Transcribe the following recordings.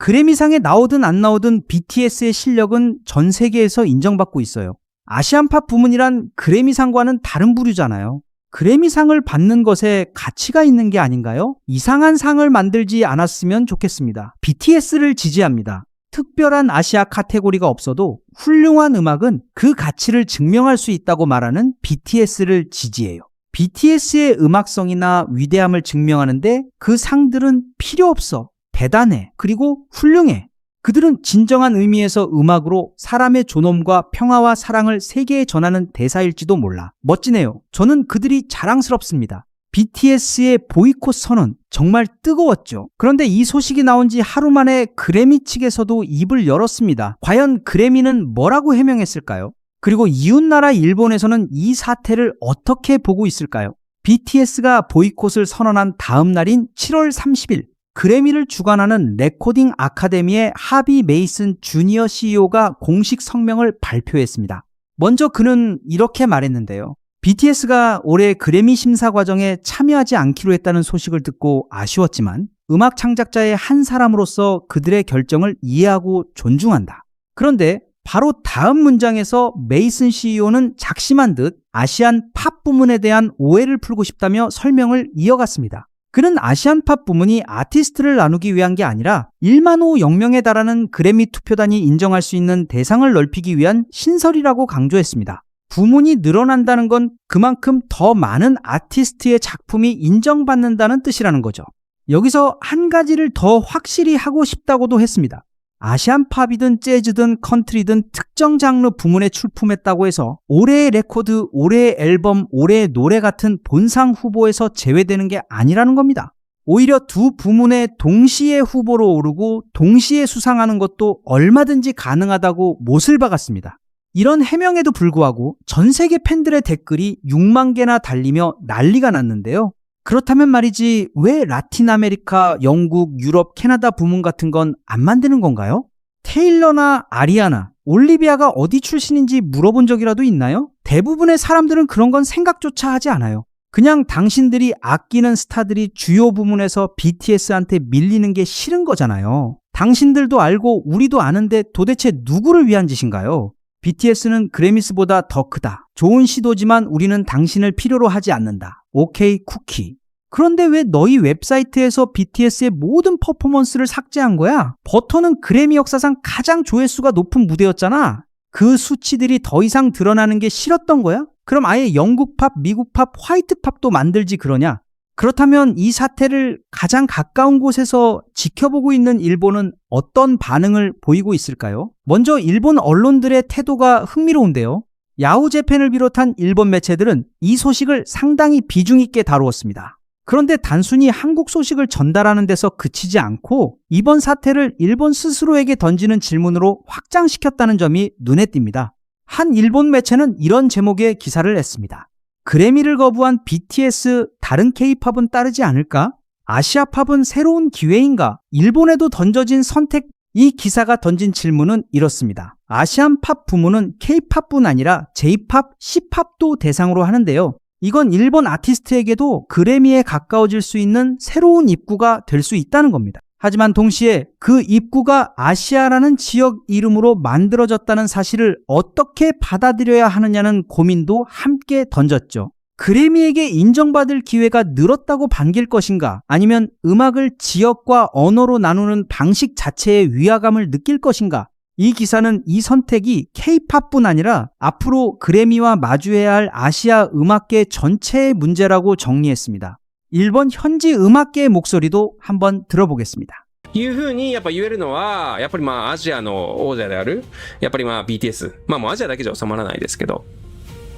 그래미상에 나오든 안 나오든 BTS의 실력은 전 세계에서 인정받고 있어요. 아시안팝 부문이란 그래미상과는 다른 부류잖아요. 그래미상을 받는 것에 가치가 있는 게 아닌가요? 이상한 상을 만들지 않았으면 좋겠습니다. BTS를 지지합니다. 특별한 아시아 카테고리가 없어도 훌륭한 음악은 그 가치를 증명할 수 있다고 말하는 BTS를 지지해요. BTS의 음악성이나 위대함을 증명하는데 그 상들은 필요 없어. 대단해. 그리고 훌륭해. 그들은 진정한 의미에서 음악으로 사람의 존엄과 평화와 사랑을 세계에 전하는 대사일지도 몰라. 멋지네요. 저는 그들이 자랑스럽습니다. BTS의 보이콧 선언 정말 뜨거웠죠. 그런데 이 소식이 나온 지 하루 만에 그래미 측에서도 입을 열었습니다. 과연 그래미는 뭐라고 해명했을까요? 그리고 이웃나라 일본에서는 이 사태를 어떻게 보고 있을까요? BTS가 보이콧을 선언한 다음 날인 7월 30일 그래미를 주관하는 레코딩 아카데미의 하비 메이슨 주니어 CEO가 공식 성명을 발표했습니다. 먼저 그는 이렇게 말했는데요. BTS가 올해 그래미 심사 과정에 참여하지 않기로 했다는 소식을 듣고 아쉬웠지만 음악 창작자의 한 사람으로서 그들의 결정을 이해하고 존중한다. 그런데 바로 다음 문장에서 메이슨 CEO는 작심한 듯 아시안 팝 부문에 대한 오해를 풀고 싶다며 설명을 이어갔습니다. 그는 아시안 팝 부문이 아티스트를 나누기 위한 게 아니라 1만 5,000명에 달하는 그래미 투표단이 인정할 수 있는 대상을 넓히기 위한 신설이라고 강조했습니다. 부문이 늘어난다는 건 그만큼 더 많은 아티스트의 작품이 인정받는다는 뜻이라는 거죠. 여기서 한 가지를 더 확실히 하고 싶다고도 했습니다. 아시안 팝이든 재즈든 컨트리든 특정 장르 부문에 출품했다고 해서 올해의 레코드, 올해의 앨범, 올해의 노래 같은 본상 후보에서 제외되는 게 아니라는 겁니다. 오히려 두 부문에 동시에 후보로 오르고 동시에 수상하는 것도 얼마든지 가능하다고 못을 박았습니다. 이런 해명에도 불구하고 전 세계 팬들의 댓글이 6만 개나 달리며 난리가 났는데요. 그렇다면 말이지 왜 라틴 아메리카, 영국, 유럽, 캐나다 부문 같은 건 안 만드는 건가요? 테일러나 아리아나, 올리비아가 어디 출신인지 물어본 적이라도 있나요? 대부분의 사람들은 그런 건 생각조차 하지 않아요. 그냥 당신들이 아끼는 스타들이 주요 부문에서 BTS한테 밀리는 게 싫은 거잖아요. 당신들도 알고 우리도 아는데 도대체 누구를 위한 짓인가요? BTS는 그래미스보다 더 크다. 좋은 시도지만 우리는 당신을 필요로 하지 않는다. 오케이 쿠키. 그런데 왜 너희 웹사이트에서 BTS의 모든 퍼포먼스를 삭제한 거야? 버터는 그래미 역사상 가장 조회수가 높은 무대였잖아. 그 수치들이 더 이상 드러나는 게 싫었던 거야? 그럼 아예 영국 팝, 미국 팝, 화이트 팝도 만들지 그러냐? 그렇다면 이 사태를 가장 가까운 곳에서 지켜보고 있는 일본은 어떤 반응을 보이고 있을까요? 먼저 일본 언론들의 태도가 흥미로운데요. 야후재팬을 비롯한 일본 매체들은 이 소식을 상당히 비중 있게 다루었습니다. 그런데 단순히 한국 소식을 전달하는 데서 그치지 않고 이번 사태를 일본 스스로에게 던지는 질문으로 확장시켰다는 점이 눈에 띕니다. 한 일본 매체는 이런 제목의 기사를 냈습니다. 그래미를 거부한 BTS, 다른 K-팝은 따르지 않을까? 아시아 팝은 새로운 기회인가? 일본에도 던져진 선택. 이 기사가 던진 질문은 이렇습니다. 아시안 팝 부문은 K-팝뿐 아니라 J-팝, C-팝도 대상으로 하는데요. 이건 일본 아티스트에게도 그래미에 가까워질 수 있는 새로운 입구가 될 수 있다는 겁니다. 하지만 동시에 그 입구가 아시아라는 지역 이름으로 만들어졌다는 사실을 어떻게 받아들여야 하느냐는 고민도 함께 던졌죠. 그래미에게 인정받을 기회가 늘었다고 반길 것인가? 아니면 음악을 지역과 언어로 나누는 방식 자체의 위화감을 느낄 것인가? 이 기사는 이 선택이 K-팝뿐 아니라 앞으로 그래미와 마주해야 할 아시아 음악계 전체의 문제라고 정리했습니다. 일본 현지 음악계의 목소리도 한번 들어보겠습니다. いうふうにやっぱ言えるのはやっぱりアジアの王者であるやっぱりBTS もうアジアだけじゃ収まらないですけど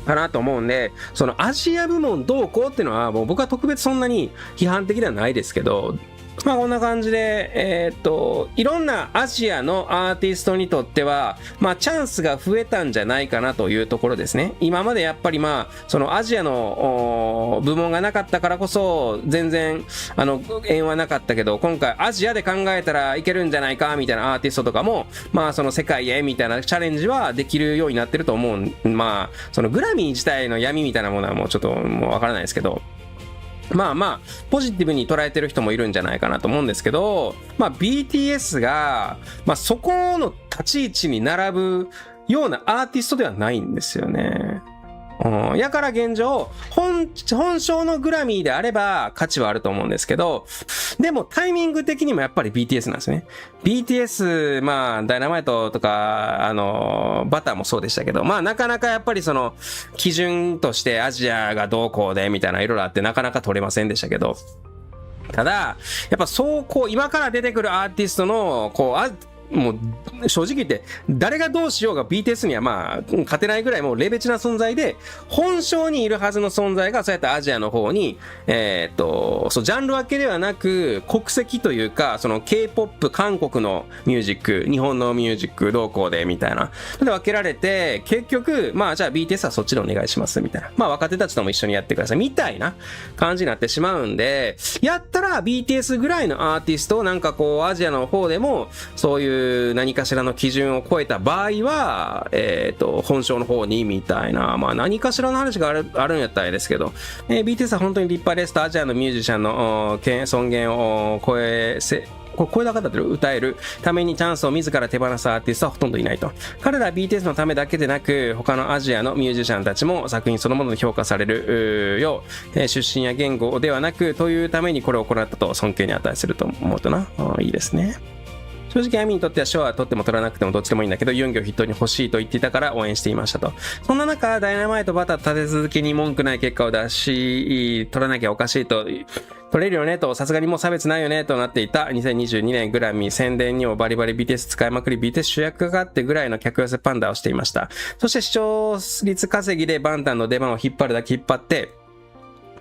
かなと思うんで、そのアジア部門どうこうっていうのはもう僕は特別そんなに批判的ではないですけど、こんな感じでいろんなアジアのアーティストにとってはチャンスが増えたんじゃないかなというところですね。今までやっぱりそのアジアの部門がなかったからこそ全然縁はなかったけど、今回アジアで考えたらいけるんじゃないかみたいなアーティストとかもその世界へみたいなチャレンジはできるようになってると思う。そのグラミー自体の闇みたいなものはもうちょっともうわからないですけど、まあまあ、ポジティブに捉えてる人もいるんじゃないかなと思うんですけど、まあ BTS が、まあそこの立ち位置に並ぶようなアーティストではないんですよね。やから現状、本性のグラミーであれば価値はあると思うんですけど、でもタイミング的にもやっぱり BTS なんですね。BTS、まあ、ダイナマイトとか、バターもそうでしたけど、まあなかなかやっぱりその、基準としてアジアがどうこうでみたいないろいろあってなかなか取れませんでしたけど、ただ、やっぱそうこう、今から出てくるアーティストの、こう、もう正直言って誰がどうしようが BTS にはまあ勝てないぐらいもうレベチな存在で、本性にいるはずの存在がそうやってアジアの方にそうジャンル分けではなく国籍というか、その K-POP 韓国のミュージック、日本のミュージックどうこうでみたいなで分けられて、結局まあじゃあ BTS はそっちでお願いしますみたいな、まあ若手たちとも一緒にやってくださいみたいな感じになってしまうんで、やったら BTS ぐらいのアーティストをなんかこうアジアの方でもそういう何かしらの基準を超えた場合は、本性の方にみたいな、まあ何かしらの話があるんやったらですけど、BTS は本当に立派ですと、アジアのミュージシャンの尊厳を超え高かったと歌えるためにチャンスを自ら手放すアーティストはほとんどいないと。彼らは BTS のためだけでなく、他のアジアのミュージシャンたちも作品そのもので評価されるよう、出身や言語ではなく、というためにこれを行ったと尊敬に値すると思うとな。いいですね。正直アミにとっては賞は取っても取らなくてもどっちでもいいんだけど、4行筆頭に欲しいと言っていたから応援していましたと。そんな中、ダイナマイトバター立て続けに文句ない結果を出し、取らなきゃおかしいと、取れるよねと、さすがにもう差別ないよねとなっていた2022年グラミー宣伝にもバリバリ BTS 使いまくり BTS 主役があってぐらいの客寄せパンダをしていました。そして視聴率稼ぎでバンタンの出番を引っ張るだけ引っ張って、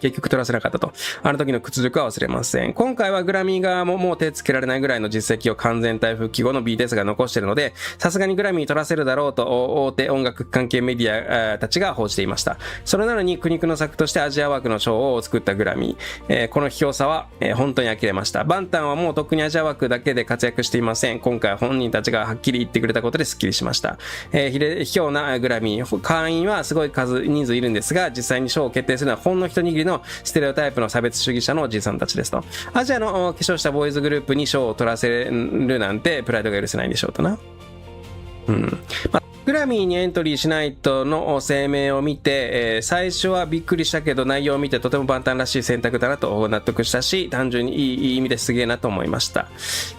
結局取らせなかったと。あの時の屈辱は忘れません。今回はグラミー側ももう手つけられないぐらいの実績を完全体復帰後の BTS が残しているので、さすがにグラミー取らせるだろうと大手音楽関係メディアたちが報じていました。それなのに苦肉の策としてアジア枠の賞を作ったグラミー。この卑怯さは、本当に呆れました。バンタンはもうとっくにアジア枠だけで活躍していません。今回は本人たちがはっきり言ってくれたことでスッキリしました。卑怯なグラミー。会員はすごい人数いるんですが、実際に賞を決定するのはほんの一握りのステレオタイプの差別主義者のおじいさんたちですと。アジアの化粧したボーイズグループに賞を取らせるなんてプライドが許せないんでしょうとな。グラミーにエントリーしないとの声明を見て、最初はびっくりしたけど内容を見てとても万端らしい選択だなと納得したし、単純にいい意味ですげえなと思いました。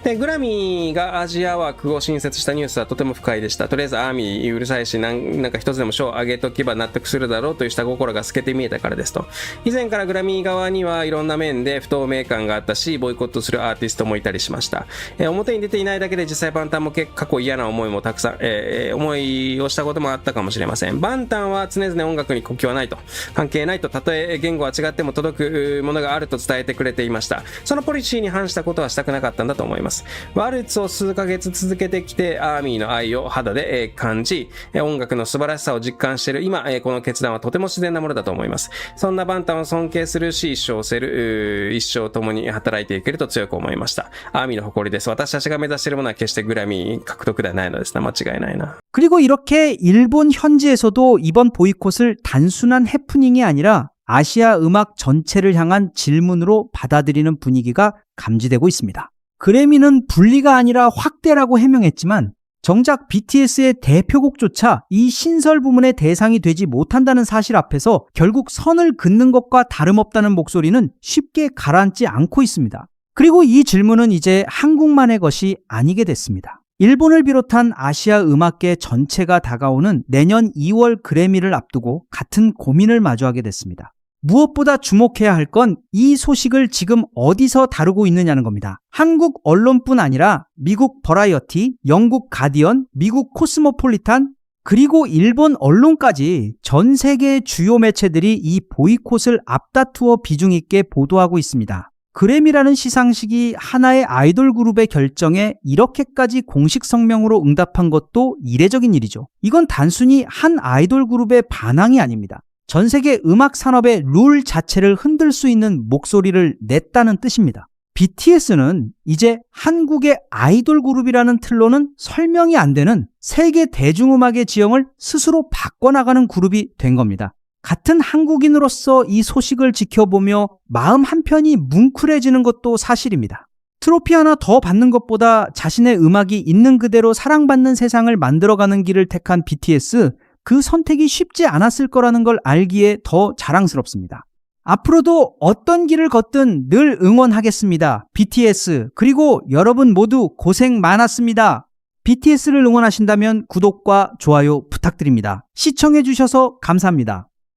で、グラミーがアジア枠を新設したニュースはとても不快でした。とりあえずアーミーうるさいし、なんか一つでも賞を上げとけば納得するだろうという下心が透けて見えたからですと。以前からグラミー側にはいろんな面で不透明感があったし、ボイコットするアーティストもいたりしました。表に出ていないだけで実際万端も過去嫌な思いもたくさん、思いをしたこともあったかもしれません。バンタンは常々音楽に国境はないと、関係ないと、たとえ言語は違っても届くものがあると伝えてくれていました。そのポリシーに反したことはしたくなかったんだと思います。ワルツを数ヶ月続けてきてアーミーの愛を肌で感じ、音楽の素晴らしさを実感している今、この決断はとても自然なものだと思います。そんなバンタンを尊敬するし、一生せる、一生共に働いていけると強く思いました。アーミーの誇りです。私たちが目指しているものは決してグラミー獲得ではないのですな。間違いないな。 그리고 이렇게 일본 현지에서도 이번 보이콧을 단순한 해프닝이 아니라 아시아 음악 전체를 향한 질문으로 받아들이는 분위기가 감지되고 있습니다. 그래미는 분리가 아니라 확대라고 해명했지만 정작 BTS의 대표곡조차 이 신설 부문의 대상이 되지 못한다는 사실 앞에서 결국 선을 긋는 것과 다름없다는 목소리는 쉽게 가라앉지 않고 있습니다. 그리고 이 질문은 이제 한국만의 것이 아니게 됐습니다. 일본을 비롯한 아시아 음악계 전체가 다가오는 내년 2월 그래미를 앞두고 같은 고민을 마주하게 됐습니다. 무엇보다 주목해야 할 건 이 소식을 지금 어디서 다루고 있느냐는 겁니다. 한국 언론뿐 아니라 미국 버라이어티, 영국 가디언, 미국 코스모폴리탄, 그리고 일본 언론까지 전 세계의 주요 매체들이 이 보이콧을 앞다투어 비중 있게 보도하고 있습니다. 그래미라는 시상식이 하나의 아이돌 그룹의 결정에 이렇게까지 공식 성명으로 응답한 것도 이례적인 일이죠. 이건 단순히 한 아이돌 그룹의 반항이 아닙니다. 전 세계 음악 산업의 룰 자체를 흔들 수 있는 목소리를 냈다는 뜻입니다. BTS는 이제 한국의 아이돌 그룹이라는 틀로는 설명이 안 되는 세계 대중음악의 지형을 스스로 바꿔나가는 그룹이 된 겁니다. 같은 한국인으로서 이 소식을 지켜보며 마음 한편이 뭉클해지는 것도 사실입니다. 트로피 하나 더 받는 것보다 자신의 음악이 있는 그대로 사랑받는 세상을 만들어가는 길을 택한 BTS, 그 선택이 쉽지 않았을 거라는 걸 알기에 더 자랑스럽습니다. 앞으로도 어떤 길을 걷든 늘 응원하겠습니다. BTS, 그리고 여러분 모두 고생 많았습니다. BTS를 응원하신다면 구독과 좋아요 부탁드립니다. 시청해주셔서 감사합니다.